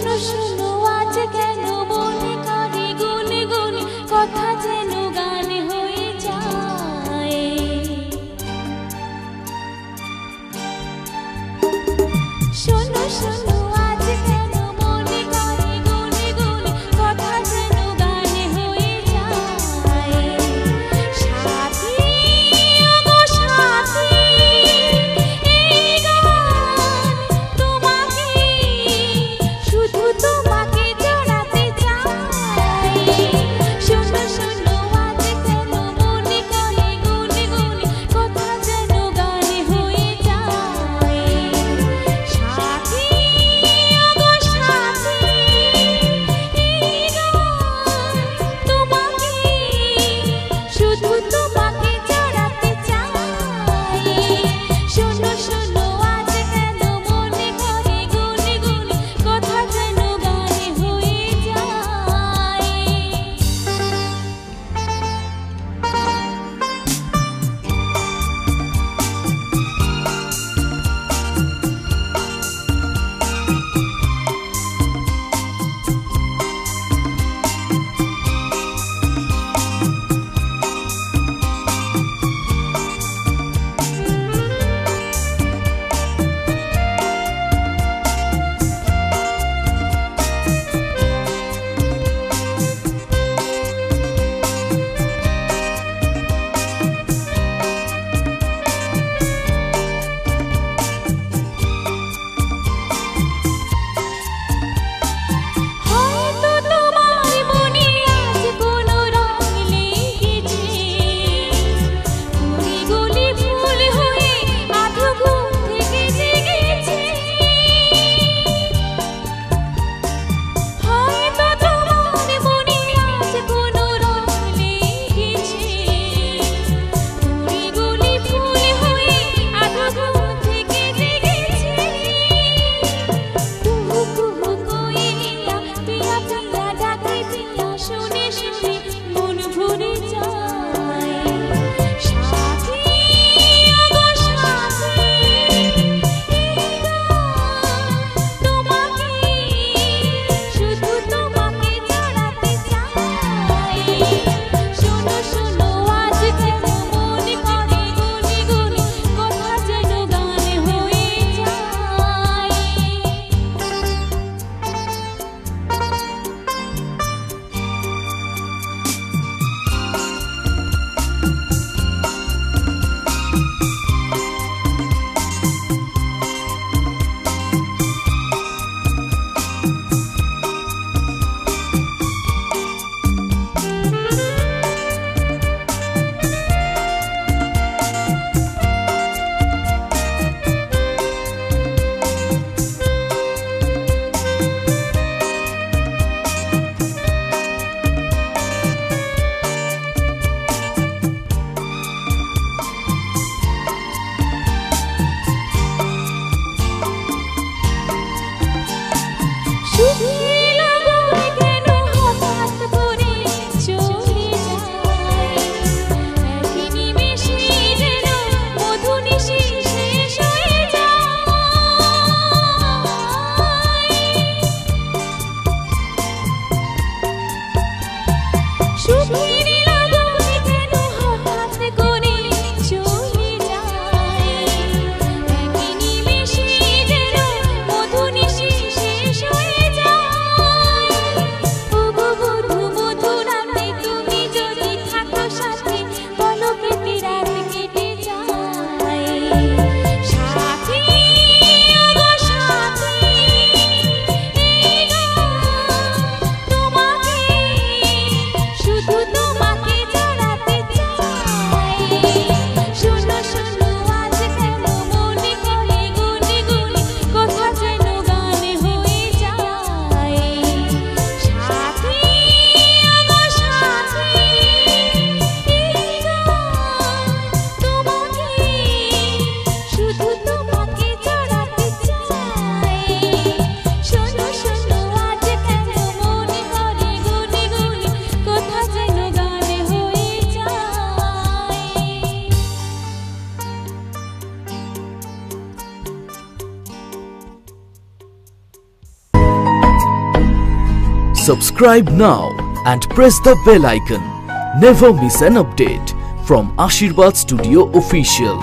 শোনো শোনো আজ কেন মনে করে গুনে গুনে কথা যেন গান হয়ে যায়। শোনো শোনো আজ কেন মনে করে গুনে গুনে কথা যেন গান হয়ে যায়। সাথী ওগো সাথী, এই গান তোমাকে, শুধু তোমাকে জড়াতে চাই। শোনো শোনো আজ কেন মনে করে গুনে গুনে কথা যেন গান হয়ে যায়। সাথী ওগো সাথী, এই গান তোমাকে, শুধু তোমাকে জড়াতে চাই। শোনো শোনো আজ কেন মনে করে গুনে গুনে কথা যেন গান হয়ে যায়। হয়তো তোমার মনে আজ কোনো রং লেগেছে, কুড়ি গুলি ফুল হয়ে আধো ঘুম থেকে জেগেছে। হয়তো তোমার মনে আজ কোনো রং লেগেছে, কুড়ি গুলি ফুল হয়ে আধো ঘুম থেকে জেগেছে। কুহু কুহু কোয়েলিয়া পিয়া পিয়া ডাকে পিয়া, শুনে শুনে মন ভরে যায়। সাথী ওগো সাথী, এই গান তোমাকে, শুধু তোমাকে জড়াতে চাই। শোনো শোনো আজ কেন মনে করে গুনে গুনে কথা যেন গান হয়ে যায়। সুখের লগন কেন হঠাৎ করে চলে যায়, একই নিমেষে যেন মধুনিশি শেষ হয়ে যায়। সুখের লগন কেন হঠাৎ করে চলে যায়, একই নিমেষে যেন মধুনিশি শেষ হয়ে যায়। ওগো বধূ মধুর রাতে তুমি যদি থাকো সাথে, পলকেতে রাত কেটে যায়। সাথী ওগো সাথী, এই গান তোমাকে, শুধু Subscribe now and press the bell icon. Never miss an update from Ashirwad Studio Official.